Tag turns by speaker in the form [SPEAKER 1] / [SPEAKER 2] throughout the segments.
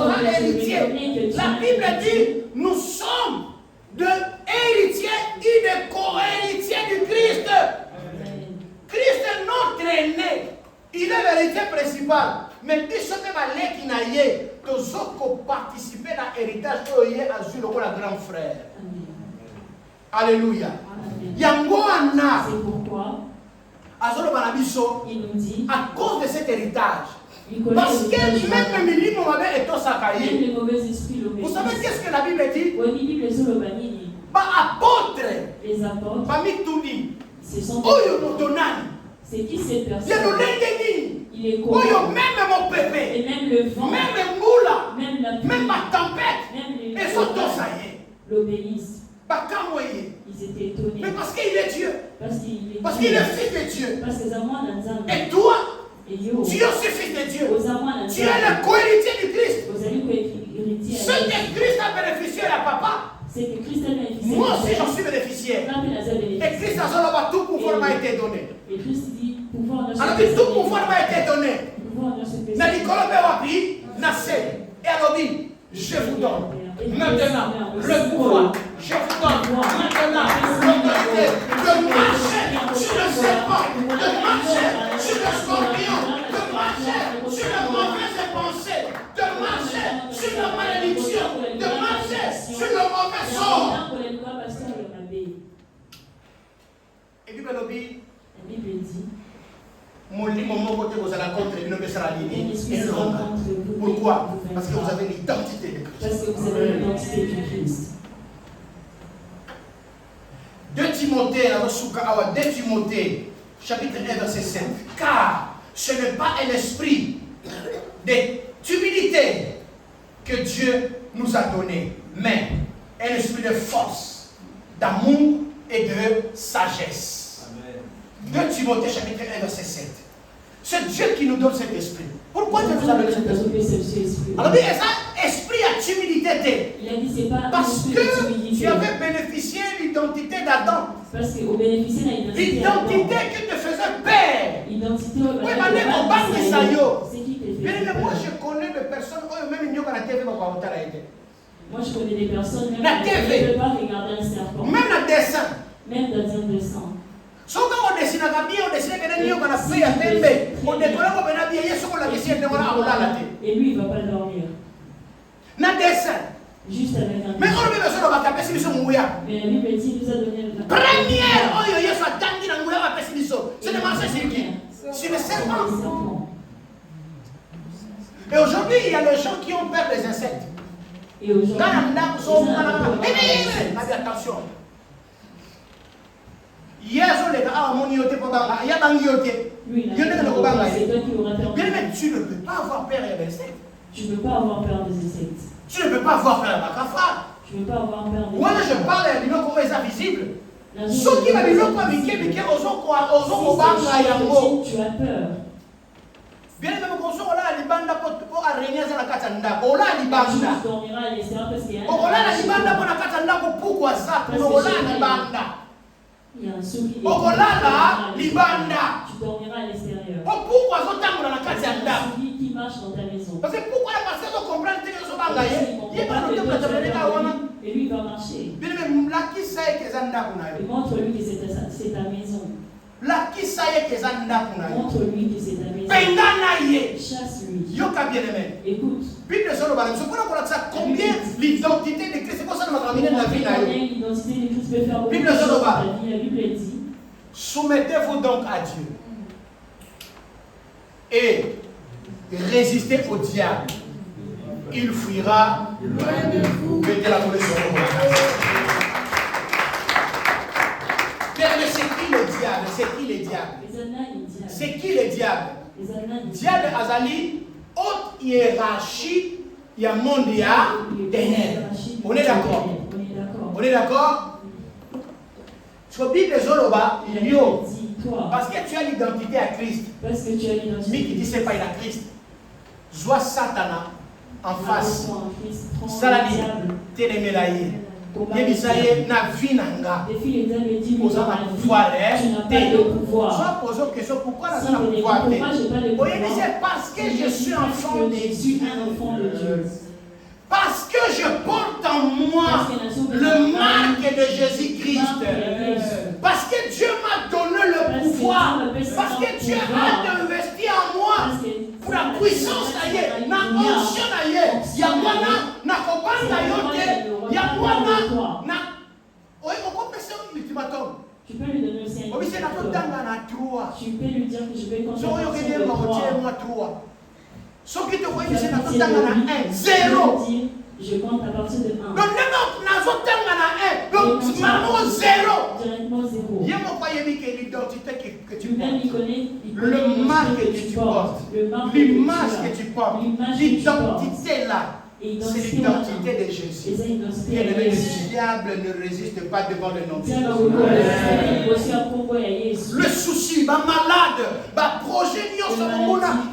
[SPEAKER 1] sera héritier. La Bible dit, nous sommes de héritiers et de co-héritiers du Christ. Christ est notre aîné. Il est l'héritier principal. Mais puisque qui n'a pas participé à l'héritage de le grand frère. Alléluia.
[SPEAKER 2] C'est pourquoi
[SPEAKER 1] il nous dit à cause de cet héritage. Parce que même les mauvais esprits, vous savez qu'est-ce que la Bible dit? Apôtre,
[SPEAKER 2] les apôtres,
[SPEAKER 1] ce sont
[SPEAKER 2] c'est qui cette personne?
[SPEAKER 1] Il est connu. Même mon pépé,
[SPEAKER 2] et même le vent,
[SPEAKER 1] même le moula,
[SPEAKER 2] même la pluie,
[SPEAKER 1] même ma tempête,
[SPEAKER 2] même les
[SPEAKER 1] et son
[SPEAKER 2] l'obéissent. Ils étaient étonnés.
[SPEAKER 1] Mais parce qu'il est Dieu.
[SPEAKER 2] Parce qu'il est
[SPEAKER 1] fils de Dieu.
[SPEAKER 2] Et
[SPEAKER 1] toi, tu es aussi fils de Dieu. Tu es le co-héritier du Christ. Ce que Christ a bénéficié à papa. Moi aussi j'en suis bénéficiaire. Et Christ a tout pouvoir m'a été donné. Alors tout pouvoir m'a été donné. Mais Nicolas Bewapi, Nassé, et alors je vous donne maintenant le pouvoir. Je vous donne maintenant l'autorité de marcher sur le serpent, de marcher sur le scorpion, de marcher sur les mauvaises pensées, de marcher sur la malédiction, de marcher sur le mauvais sort. Et puis, la Bible dit, pourquoi? Parce que vous avez l'identité de Christ. 2 Timothée, chapitre 1, verset 7. Car ce n'est pas un esprit d'humilité que Dieu nous a donné, mais un esprit de force, d'amour et de sagesse. 2 Timothée chapitre 1 verset 7. C'est Dieu qui nous donne cet esprit. Pourquoi Dieu nous a donné cet esprit? Alors, il y a ça, esprit à timidité. Parce que tu avais bénéficié de l'identité d'Adam. L'identité qui te faisait père. Oui, mais on bat les moi je connais des personnes qui même ignorent la TV.
[SPEAKER 2] Moi je connais des personnes même
[SPEAKER 1] la TV.
[SPEAKER 2] Qui ne peuvent pas regarder un serpent.
[SPEAKER 1] Même le dessin.
[SPEAKER 2] Même dans un dessin.
[SPEAKER 1] Sauf quand on dessine bien, on dessine que nous avons fait à tembe. On décolle comme on a bien, ce qu'on a dessiné, on a la tête.
[SPEAKER 2] Et lui, il ne va pas dormir.
[SPEAKER 1] Na dessin.
[SPEAKER 2] Juste avec un dessin.
[SPEAKER 1] Mais on a besoin de taper si nous sommes mouillés.
[SPEAKER 2] Mais la Bible dit, nous a donné la
[SPEAKER 1] première, oh yo, soit tangi dans mouillé, va passer l'iso. C'est de marcher sur qui? Sur le serpent. Et aujourd'hui, il y a des gens qui ont peur des insectes.
[SPEAKER 2] Et aujourd'hui,
[SPEAKER 1] attention. Hier, les gars, mon yoté pour banga, il y a bangi yoté.
[SPEAKER 2] C'est toi qui auras peur.
[SPEAKER 1] Mais tu ne peux pas avoir peur des insectes.
[SPEAKER 2] Tu ne peux pas avoir peur des insectes.
[SPEAKER 1] Tu ne peux pas avoir peur de la cafra.
[SPEAKER 2] Tu ne peux pas avoir peur des insectes.
[SPEAKER 1] Moi, je parle de l'îlot comme ils invisibles. Ceux qui m'ont dit que
[SPEAKER 2] tu as peur.
[SPEAKER 1] Bien même quand on a les bandes pour arraigner dans la katanda, on a les bandes. On a les bandes pour la katanda pourquoi ça? On a les bandes.
[SPEAKER 2] Il y a un souris.
[SPEAKER 1] On a les bandes.
[SPEAKER 2] Tu dormiras à l'extérieur.
[SPEAKER 1] Pourquoi ça dans la katanda?
[SPEAKER 2] Il y a un souris qui marche dans ta maison.
[SPEAKER 1] Parce que pourquoi la personne comprend que ce bandes il est pas le temps de
[SPEAKER 2] et lui va marcher.
[SPEAKER 1] Bien même là qui sait que ça n'a pas.
[SPEAKER 2] Montre-lui que c'est ta maison.
[SPEAKER 1] La qui sait que ça n'a pas.
[SPEAKER 2] Montre-lui que c'est ta maison. Chasse-lui.
[SPEAKER 1] Yoka bien aimé.
[SPEAKER 2] Écoute.
[SPEAKER 1] Bible sur le ballon. C'est pourquoi on a ça combien l'identité de Christ. C'est pour ça que nous avons ramené la vie là.
[SPEAKER 2] L'identité de Christ peut faire beaucoup de
[SPEAKER 1] Bible sur le
[SPEAKER 2] choses.
[SPEAKER 1] ballon.
[SPEAKER 2] La Bible dit.
[SPEAKER 1] Soumettez-vous donc à Dieu et résistez au diable. Il fuira loin de vous. Mettez la main sur le bras. Mais c'est qui le diable? C'est qui le diable? C'est qui le diable? Diable Azali, haute hiérarchie, il y a monde, il y a ténèbres. On est d'accord? On est d'accord? Sur la Bible, parce que tu as l'identité à Christ.
[SPEAKER 2] Parce que tu as l'identité.
[SPEAKER 1] Mais qui dit c'est pas il a Christ. Joie Satana en face. Saladi, télémélaïe. Yebisaye na vinanga. Aux hommes à pouvoir,
[SPEAKER 2] tu n'as pas de pouvoir.
[SPEAKER 1] Soit posons question pourquoi la pouvoir. Oui, mais c'est parce que je suis enfant de Dieu.
[SPEAKER 2] Un enfant de Dieu.
[SPEAKER 3] je porte en moi le marque de Jésus-Christ. Parce que Dieu m'a donné le pouvoir. Parce que Dieu a investi en moi pour la puissance d'ailleurs. La onction d'ailleurs. Il y a moi na kopanda yote. Il y a moi na. Oui, on peut passer un ultimatum.
[SPEAKER 2] Tu peux lui donner aussi un ultimatum. Tu peux lui dire que je vais continuer sur le 3.
[SPEAKER 3] Ce qui te voit, c'est la 1, 0.
[SPEAKER 2] Je compte à partir de 1.
[SPEAKER 3] Donc, donc, maman 0.
[SPEAKER 2] Directement 0.
[SPEAKER 3] Il y a mon croyez que l'identité que tu
[SPEAKER 2] portes,
[SPEAKER 3] le marque que tu portes, l'image que tu portes, l'identité là. C'est l'identité de Jésus. Et le diable ne résiste pas devant le nom de Jésus. Le souci, ma malade, ma projet,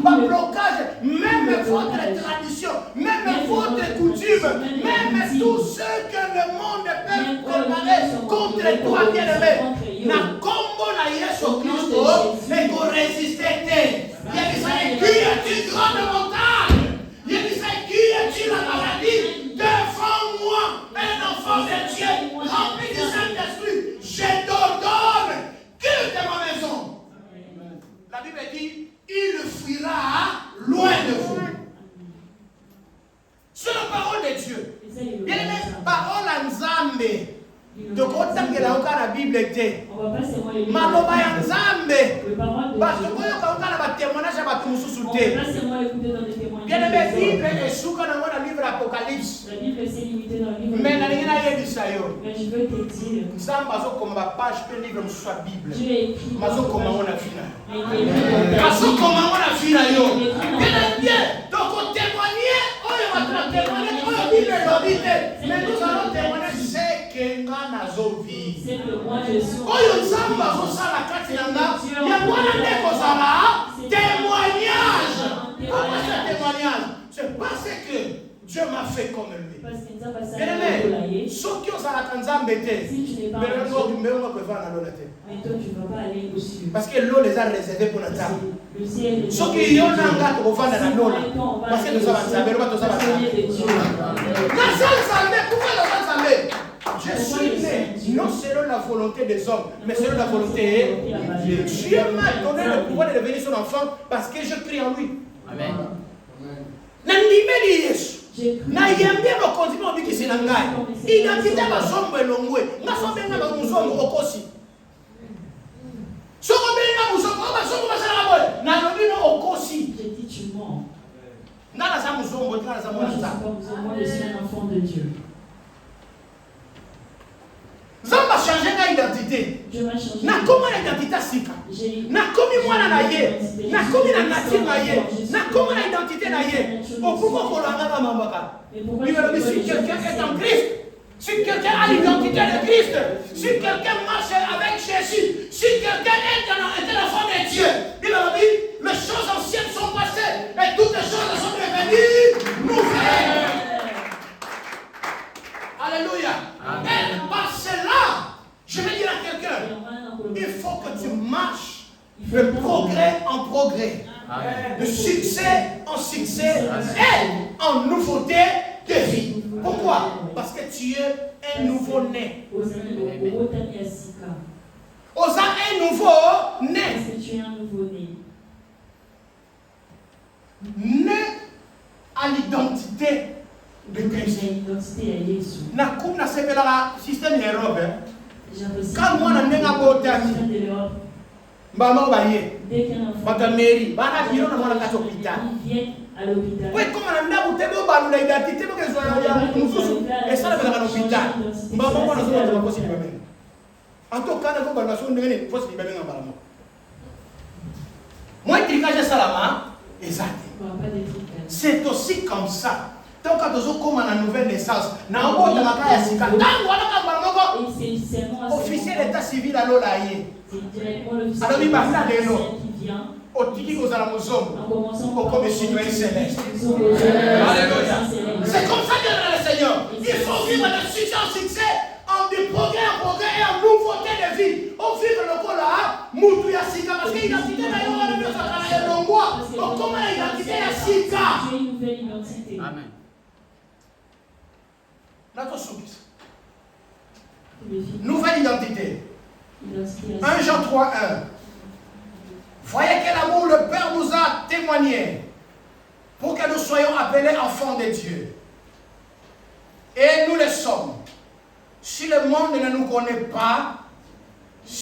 [SPEAKER 3] ma blocage, même votre tradition, même votre coutume, même tout ce que le monde peut préparer contre toi, bien-aimé. Na combo na Yesu Christo, et vous résistez. Il y a des années qui est une grande montagne. Il y a des années qui est la maladie. Devant moi, un enfant de Dieu, rempli du Saint-Esprit. Je t'ordonne, quitte ma maison. La Bible dit, il fuira loin de vous. C'est la parole de Dieu. Il y a une parole en Zambé. Donc, autant que la Bible était. Maloba ya Nzambe. Parce que quand on a témoignage à battre sous terre. Bien aimé, Bible est sous quand on a livre Apocalypse.
[SPEAKER 2] La Bible c'est limité dans le livre.
[SPEAKER 3] Mais na ngina ye bisayo.
[SPEAKER 2] Mais je veux te dire.
[SPEAKER 3] Nzambe azo komba page pe livre sur Bible.
[SPEAKER 2] Dieu écrit.
[SPEAKER 3] Mazo komba on a fina. Mazo komba on a fina yo. Bien, donc on témoigner, on va témoigner, on a Bible l'obité. Mais nous allons témoigner c'est que nazo vie.
[SPEAKER 2] C'est que moi je suis.
[SPEAKER 3] Oyo Nzambe azosala kati na nga. Ya mwana ndeko zala témoignage. Pourquoi ce témoignage? C'est parce que Dieu m'a fait comme lui. Bien-aimé, ceux qui ont la Nzambe était, mais
[SPEAKER 2] toi tu ne vas pas aller au-dessus.
[SPEAKER 3] parce que l'eau les a réservés pour la table. Ceux qui ont un gars pour vendre la l'eau, parce que nous avons Nzambe, nous avons je suis né, non selon la volonté des hommes, mais selon la volonté de Dieu. Dieu m'a donné le pouvoir de devenir son enfant parce que je prie en lui. Amen. Nandimeli Yesu. Na yambia bakonzi mo biki sinangai. Identité bazombo elongwe. Ngasombe nga bazombo okosi. Soko benga muzombo bazombo basala boy. Na lobino okosi.
[SPEAKER 2] Je dis tu mens.
[SPEAKER 3] Ngana za muzombo ngana za mwana za.
[SPEAKER 2] Moi je suis un enfant de Dieu.
[SPEAKER 3] Zamba changer na identité. Na comment l'identité sika. Na komi mwana na ye. Na komi na nature na ye. Na komi na identité na ye. Pourquoi qu'on l'a pas mambaka? Si quelqu'un est en Christ, si quelqu'un a l'identité de Christ, si quelqu'un marche avec Jésus, si quelqu'un est un enfant de Dieu, il a dit, les choses anciennes sont passées et toutes les choses sont devenues nouvelles. Alléluia. Et par cela, je vais dire à quelqu'un, il faut que tu marches de progrès en progrès, de succès en succès et en nouveauté de vie. Pourquoi? Parce que tu es un nouveau-né. Osa un nouveau-né.
[SPEAKER 2] Parce que tu es un nouveau-né.
[SPEAKER 3] Né à l'identité de Christ. Na kum na sepela la système Europe. Quand moi na ndenga botaki. Mbama baye. Batameri, bana biro na mwana kati hôpital. Oui, comme on a dit, vous avez une identité, vous avez une identité, et ça, vous avez un hôpital. Mbama mwana zoba zoba kosi libamene. En tout cas, vous avez une identité, vous avez une identité. Moi, tricage salama, exact. C'est aussi comme ça. Tant que tu as comme une nouvelle naissance, na on va dans la sika. Tant voilà comme officier d'état civil à l'olaye. Alors il va faire des noms. Au tiki aux alamozom, au comme citoyen céleste. Alléluia. C'est comme ça que le Seigneur. Il faut vivre de succès en succès, en de progrès en progrès et en nouveauté de vie. On vit le col là, Moutou Yassika, parce que l'identité d'ailleurs, on a mis ça dans le longois. Comment l'identité Yassika?
[SPEAKER 2] Tu as une nouvelle identité.
[SPEAKER 3] Amen. Nouvelle identité. 1 Jean 3, 1. Voyez quel amour le Père nous a témoigné pour que nous soyons appelés enfants de Dieu. Et nous le sommes. Si le monde ne nous connaît pas,